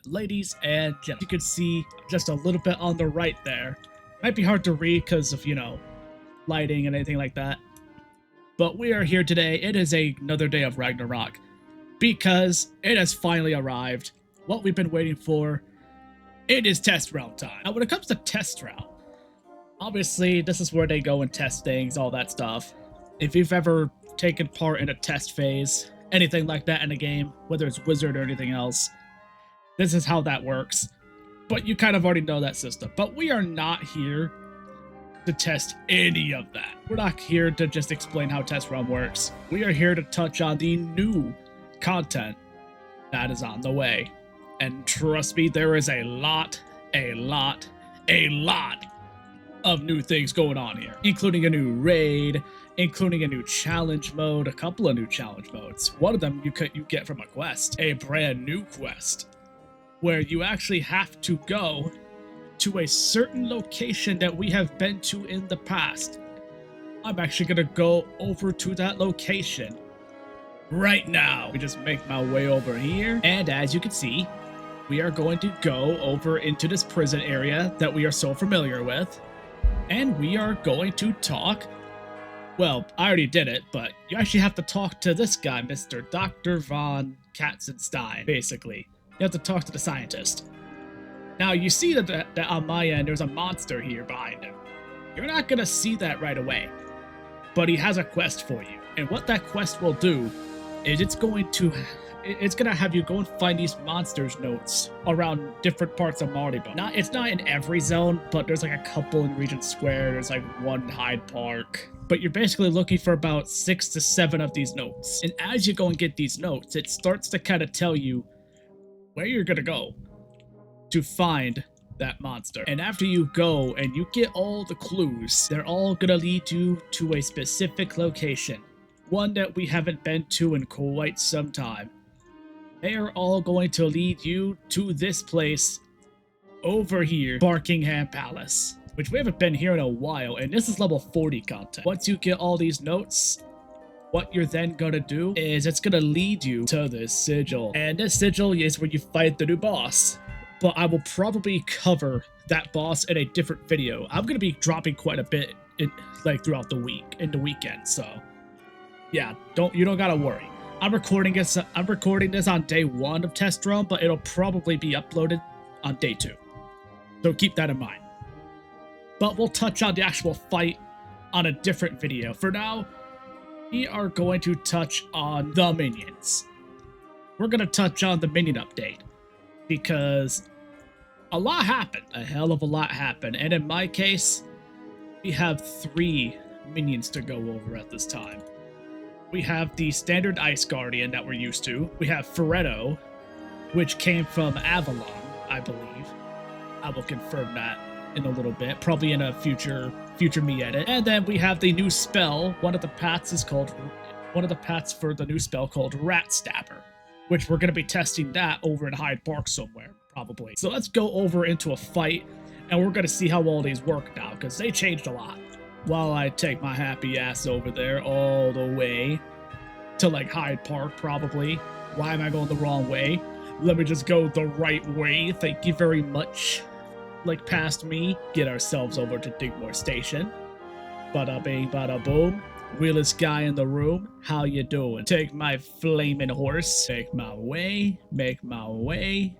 Ladies and gentlemen, you can see just a little bit on the right there. Might be hard to read because of, lighting and anything like that. But we are here today. It is another day of Ragnarok because it has finally arrived. What we've been waiting for. It is test round time. Now, when it comes to test round, obviously, this is where they go and test things, all that stuff. If you've ever taken part in a test phase, anything like that in a game, whether it's Wizard or anything else, this is how that works. But you kind of already know that system. But we are not here to test any of that. We're not here to just explain how test round works. We are here to touch on the new content that is on the way. And trust me, there is a lot of new things going on here, including a new raid, including a new challenge mode, a couple of new challenge modes. One of them you get from a quest, a brand new quest, where you actually have to go to a certain location that we have been to in the past. I'm actually gonna go over to that location right now. We just make my way over here, and as you can see, we are going to go over into this prison area that we are so familiar with, and we are going to talk. Well, I already did it, but you actually have to talk to this guy, Mr. Dr. von Katzenstein, basically. You have to talk to the scientist. Now, you see that on my end, there's a monster here behind him. You're not going to see that right away, but he has a quest for you. And what that quest will do is it's going to have you go and find these monsters notes around different parts of Maribor. It's not in every zone, but there's like a couple in Regent Square. There's like one Hyde Park. But you're basically looking for about 6 to 7 of these notes. And as you go and get these notes, it starts to kind of tell you where you're going to go to find that monster. And after you go and you get all the clues, they're all going to lead you to a specific location. One that we haven't been to in quite some time. They are all going to lead you to this place over here, Barkingham Palace, which we haven't been here in a while, and this is level 40 content. Once you get all these notes, what you're then going to do is it's going to lead you to this sigil. And this sigil is where you fight the new boss. But I will probably cover that boss in a different video. I'm going to be dropping quite a bit throughout the week, in the weekend, so yeah, you don't got to worry. I'm recording this on day 1 of test run, but it'll probably be uploaded on day 2. So keep that in mind. But we'll touch on the actual fight on a different video. For now, we are going to touch on the minions. We're going to touch on the minion update because a lot happened. A hell of a lot happened. And in my case, we have 3 minions to go over at this time. We have the standard Ice Guardian that we're used to. We have Freddo, which came from Avalon, I believe. I will confirm that in a little bit, probably in a future me edit. And then we have the new spell. One of the paths for the new spell called Ratstabber, which we're going to be testing that over in Hyde Park somewhere, probably. So let's go over into a fight, and we're going to see how all these work now, because they changed a lot. While I take my happy ass over there all the way to like Hyde Park, probably. Why am I going the wrong way? Let me just go the right way. Thank you very much. Like past me. Get ourselves over to Digmore Station. Bada bing, bada boom. Realest guy in the room. How you doing? Take my flaming horse. Make my way. Make my way.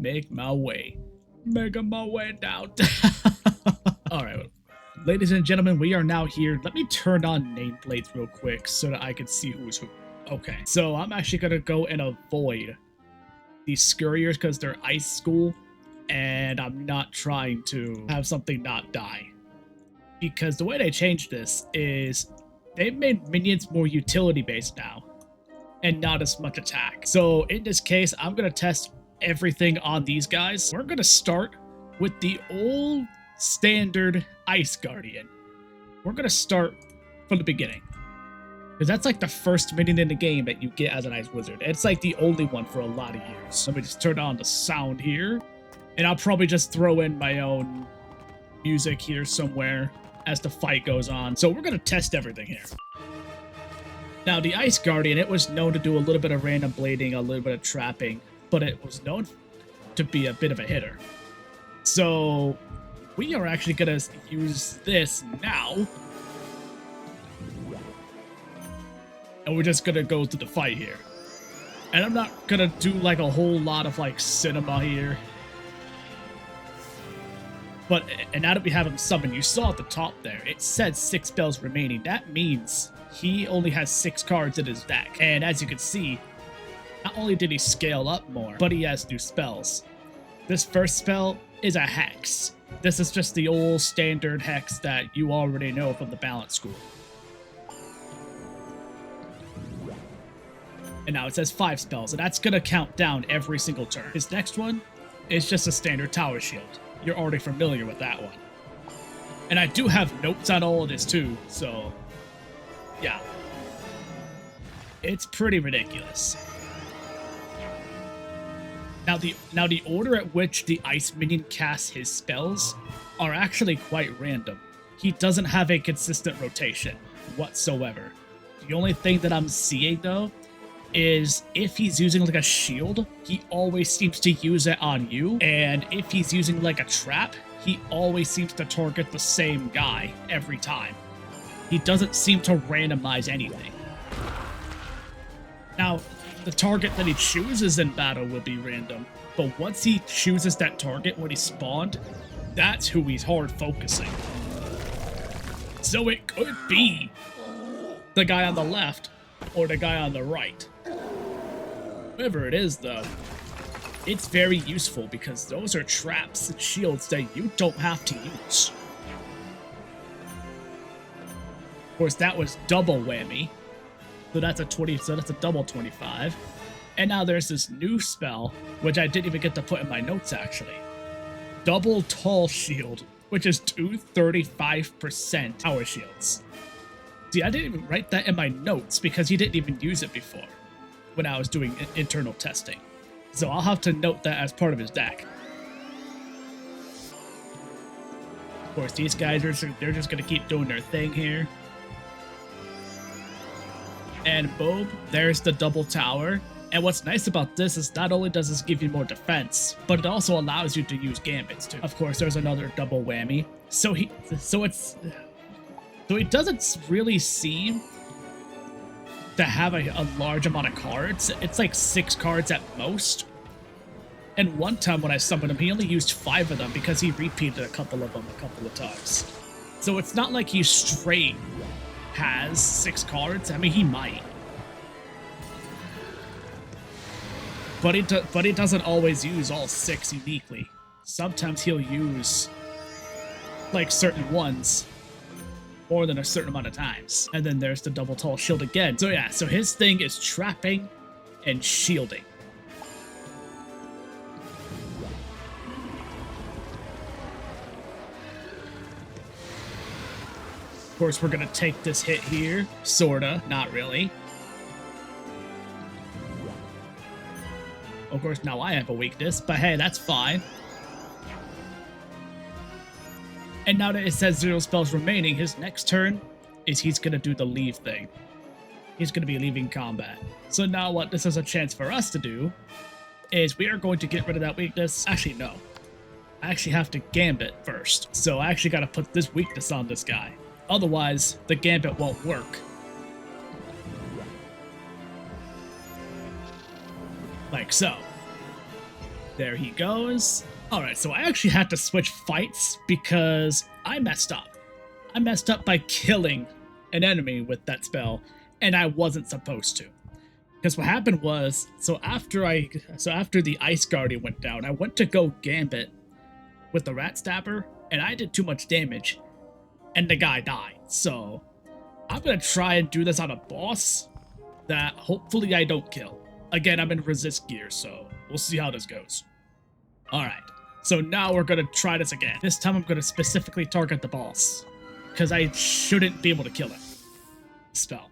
Make my way. Making my way down. Alright. Ladies and gentlemen, we are now here. Let me turn on nameplates real quick so that I can see who's who. Okay, so I'm actually going to go and avoid these scurriers because they're ice school, and I'm not trying to have something not die. Because the way they changed this is they've made minions more utility-based now, and not as much attack. So in this case, I'm going to test everything on these guys. We're going to start with the old standard Ice Guardian. We're gonna start from the beginning, because that's like the first minion in the game that you get as an Ice Wizard. It's like the only one for a lot of years. Let me just turn on the sound here, and I'll probably just throw in my own music here somewhere as the fight goes on. So we're gonna test everything here. Now the Ice Guardian, it was known to do a little bit of random blading, a little bit of trapping, but it was known to be a bit of a hitter. So we are actually going to use this now. And we're just going to go through the fight here. And I'm not going to do like a whole lot of like cinema here. But, and now that we have him summoned, you saw at the top there, it said 6 spells remaining. That means he only has 6 cards in his deck. And as you can see, not only did he scale up more, but he has new spells. This first spell is a Hex. This is just the old standard Hex that you already know from the Balance School. And now it says 5 spells, and that's going to count down every single turn. His next one is just a standard Tower Shield. You're already familiar with that one. And I do have notes on all of this too, so yeah. It's pretty ridiculous. Now the order at which the Ice Minion casts his spells are actually quite random. He doesn't have a consistent rotation whatsoever. The only thing that I'm seeing though is if he's using like a shield, he always seems to use it on you, and if he's using like a trap, he always seems to target the same guy every time. He doesn't seem to randomize anything. Now, the target that he chooses in battle will be random, but once he chooses that target when he spawned, that's who he's hard focusing. So it could be the guy on the left or the guy on the right. Whoever it is, though, it's very useful because those are traps and shields that you don't have to use. Of course, that was double whammy. So that's a 20, so that's a double 25. And now there's this new spell, which I didn't even get to put in my notes, actually. Double Tall Shield, which is 235% power shields. See, I didn't even write that in my notes because he didn't even use it before when I was doing internal testing. So I'll have to note that as part of his deck. Of course, these guys, they're just going to keep doing their thing here. And boom, there's the double tower. And what's nice about this is not only does this give you more defense, but it also allows you to use gambits too. Of course, there's another double whammy. So he doesn't really seem to have a large amount of cards. It's like 6 cards at most. And one time when I summoned him, he only used 5 of them because he repeated a couple of them a couple of times. So it's not like he straight has 6 cards. I mean, he might. But he doesn't always use all 6 uniquely. Sometimes he'll use like certain ones more than a certain amount of times. And then there's the double tall shield again. So yeah, so his thing is trapping and shielding. Of course, we're gonna take this hit here. Sorta, not really. Of course, now I have a weakness, but hey, that's fine. And now that it says 0 spells remaining, his next turn is he's going to do the leave thing. He's going to be leaving combat. So now what this is a chance for us to do is we are going to get rid of that weakness. Actually, no. I actually have to gambit first. So I actually got to put this weakness on this guy. Otherwise, the gambit won't work. Like so. There he goes. Alright, so I actually had to switch fights because I messed up. I messed up by killing an enemy with that spell, and I wasn't supposed to. Because what happened was, so after the Ice Guardian went down, I went to go gambit with the Ratstabber, and I did too much damage, and the guy died. So I'm gonna try and do this on a boss that hopefully I don't kill. Again, I'm in resist gear, so we'll see how this goes. Alright, so now we're gonna try this again. This time I'm gonna specifically target the boss, because I shouldn't be able to kill him. Spell.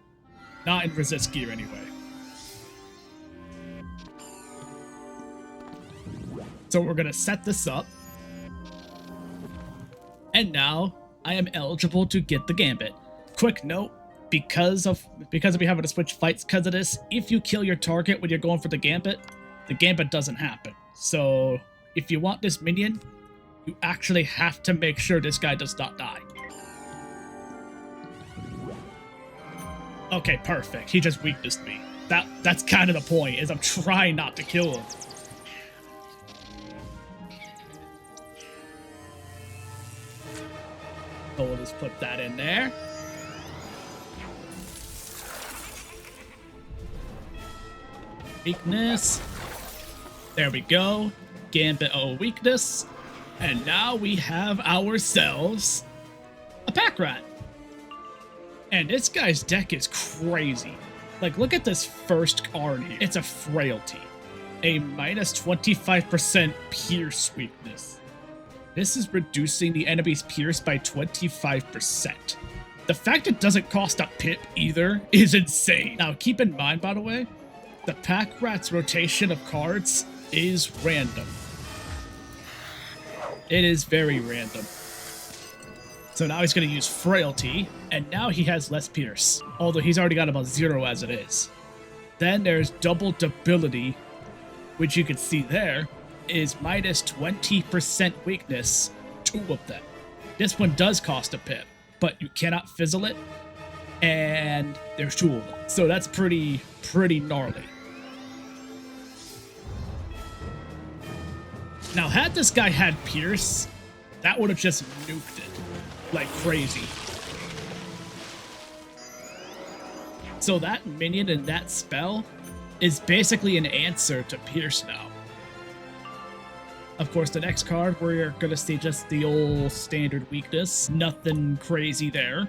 Not in resist gear anyway. So we're gonna set this up. And now I am eligible to get the gambit. Quick note, because of me having to switch fights because of this, if you kill your target when you're going for the gambit doesn't happen. So if you want this minion, you actually have to make sure this guy does not die. Okay, perfect. He just weaknessed me. That's kind of the point, is I'm trying not to kill him. So we'll just put that in there. Weakness. There we go. Gambit of weakness. And now we have ourselves a pack rat. And this guy's deck is crazy. Like, look at this first card here. It's a frailty. A minus 25% pierce weakness. This is reducing the enemy's pierce by 25%. The fact it doesn't cost a pip either is insane. Now, keep in mind, by the way, the pack rat's rotation of cards is random. It is very random. So now he's going to use Frailty, and now he has less Pierce, although he's already got about 0 as it is. Then there's Double Debility, which you can see there, is minus 20% weakness, 2 of them. This one does cost a pip, but you cannot fizzle it, and there's 2 of them. So that's pretty gnarly. Now, had this guy had Pierce, that would have just nuked it like crazy. So that minion and that spell is basically an answer to Pierce now. Of course, the next card, we're going to see just the old standard weakness. Nothing crazy there.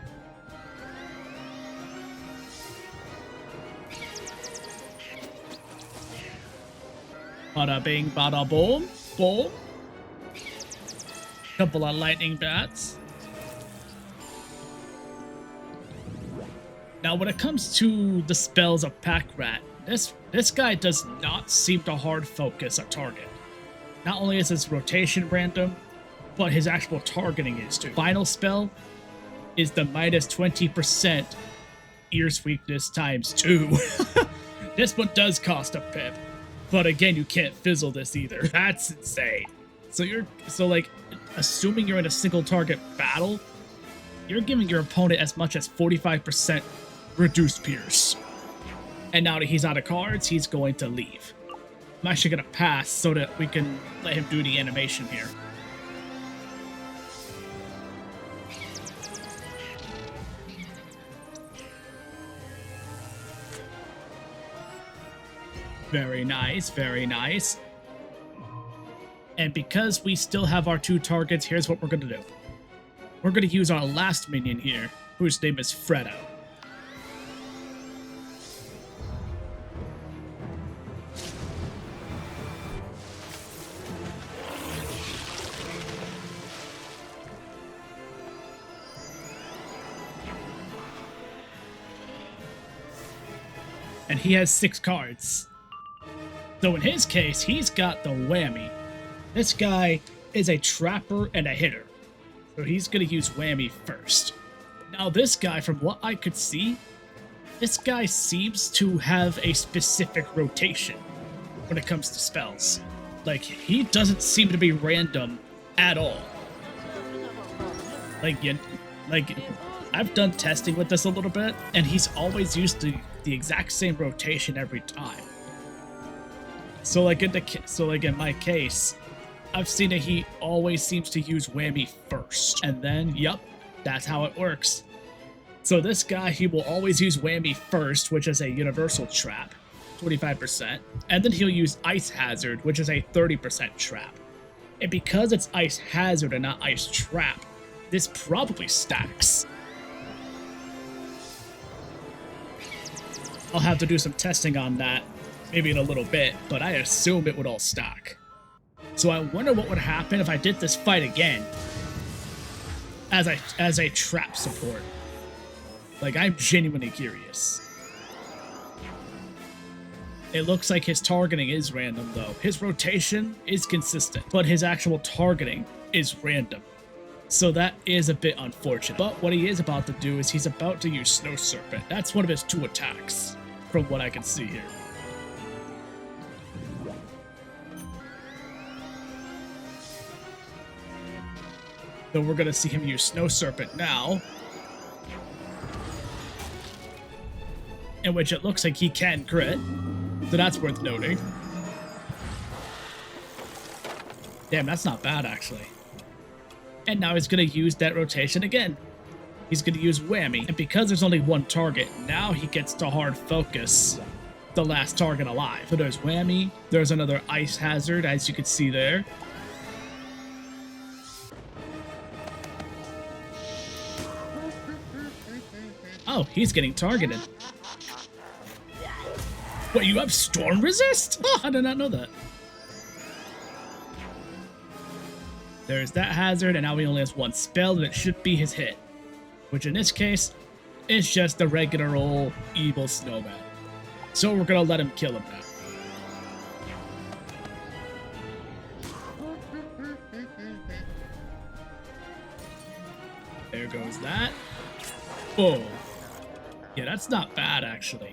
Bada bing, bada boom. Boom. Couple of lightning bats. Now, when it comes to the spells of Pack Rat, this guy does not seem to hard focus a target. Not only is his rotation random, but his actual targeting is too. Final spell is the minus 20% Ears weakness times 2. This one does cost a pip, but again, you can't fizzle this either. That's insane. So like, assuming you're in a single target battle, you're giving your opponent as much as 45% reduced Pierce. And now that he's out of cards, he's going to leave. I'm actually going to pass so that we can let him do the animation here. Very nice, very nice. And because we still have our 2 targets, here's what we're going to do. We're going to use our last minion here, whose name is Freddo. And he has 6 cards. So in his case, he's got the whammy. This guy is a trapper and a hitter. So he's going to use whammy first. Now this guy, from what I could see, this guy seems to have a specific rotation when it comes to spells. Like, he doesn't seem to be random at all. Like, I've done testing with this a little bit, and he's always used the exact same rotation every time. So like in my case, I've seen that he always seems to use whammy first, and then yep, that's how it works. So this guy, he will always use whammy first, which is a universal trap, 25%, and then he'll use ice hazard, which is a 30% trap. And because it's ice hazard and not ice trap, this probably stacks. I'll have to do some testing on that, maybe in a little bit, but I assume it would all stack. So I wonder what would happen if I did this fight again as a trap support. Like, I'm genuinely curious. It looks like his targeting is random, though. His rotation is consistent, but his actual targeting is random. So that is a bit unfortunate. But what he is about to do is he's about to use Snow Serpent. That's one of his 2 attacks, from what I can see here. So we're going to see him use Snow Serpent now, in which it looks like he can crit. So that's worth noting. Damn, that's not bad, actually. And now he's going to use that rotation again. He's going to use Whammy. And because there's only one target, now he gets to hard focus the last target alive. So there's Whammy. There's another Ice Hazard, as you can see there. Oh, he's getting targeted. What, you have Storm Resist? Oh, I did not know that. There's that hazard, and now he only has one spell, and it should be his hit. Which in this case, is just a regular old evil snowman. So we're gonna let him kill him now. There goes that. Oh. Yeah, that's not bad, actually.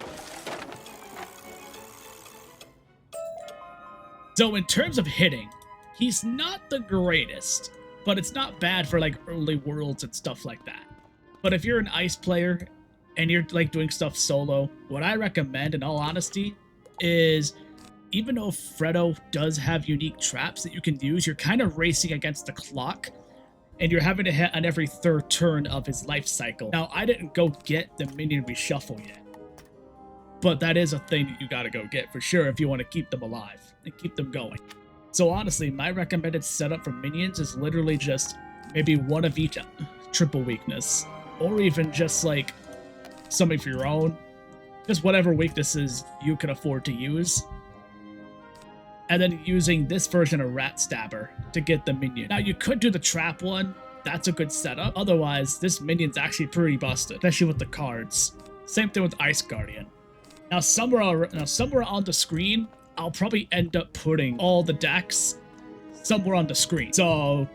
So in terms of hitting, he's not the greatest, but it's not bad for like early worlds and stuff like that. But if you're an ice player and you're like doing stuff solo, what I recommend in all honesty is, even though Freddo does have unique traps that you can use, you're kind of racing against the clock and you're having to hit on every third turn of his life cycle. Now, I didn't go get the Minion reshuffle yet, but that is a thing that you gotta go get for sure if you want to keep them alive and keep them going. So honestly, my recommended setup for minions is literally just maybe one of each triple weakness, or even just like something for your own, just whatever weaknesses you can afford to use, and then using this version of Ratstabber to get the minion. Now you could do the trap one, that's a good setup. Otherwise, this minion's actually pretty busted, especially with the cards. Same thing with Ice Guardian. Now somewhere on the screen, I'll probably end up putting all the decks somewhere on the screen. So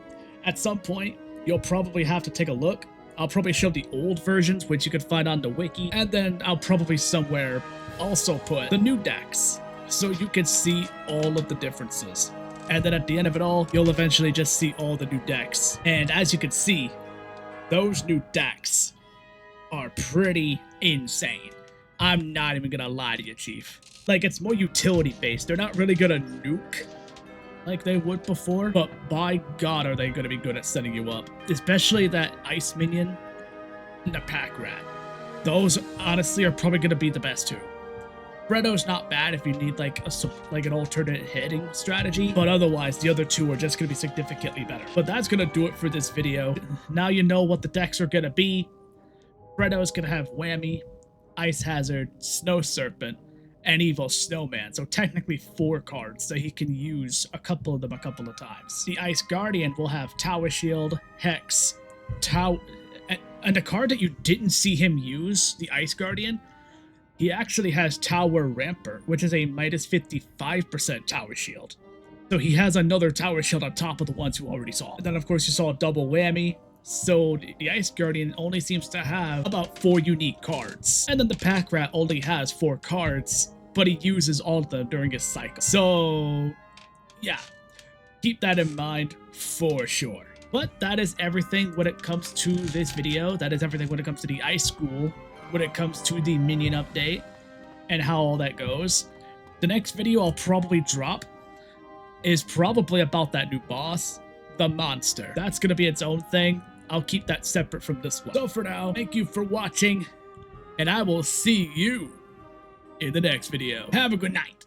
at some point, you'll probably have to take a look. I'll probably show the old versions, which you can find on the wiki, and then I'll probably somewhere also put the new decks, so you can see all of the differences. And then at the end of it all, you'll eventually just see all the new decks. And as you can see, those new decks are pretty insane. I'm not even gonna lie to you, Chief. Like, it's more utility based. They're not really gonna nuke like they would before, but by God are they gonna be good at setting you up. Especially that Ice Minion and the Pack Rat. Those, honestly, are probably gonna be the best two. Freddo's not bad if you need like an alternate hitting strategy, but otherwise the other two are just gonna be significantly better. But that's gonna do it for this video. Now you know what the decks are gonna be. Freddo's gonna have Whammy, Ice Hazard, Snow Serpent, and Evil Snowman. So technically 4 cards, so he can use a couple of them a couple of times. The Ice Guardian will have Tower Shield, Hex, and the card that you didn't see him use, the Ice Guardian, he actually has Tower Rampart, which is a minus 55% Tower Shield. So he has another Tower Shield on top of the ones you already saw. And then of course you saw a double whammy. So the Ice Guardian only seems to have about 4 unique cards. And then the Pack Rat only has 4 cards, but he uses all of them during his cycle. So yeah, keep that in mind for sure. But that is everything when it comes to this video. That is everything when it comes to the Ice School, when it comes to the Minion update and how all that goes. The next video I'll probably drop is probably about that new boss, the monster. That's gonna be its own thing. I'll keep that separate from this one. So for now, thank you for watching, and I will see you in the next video. Have a good night.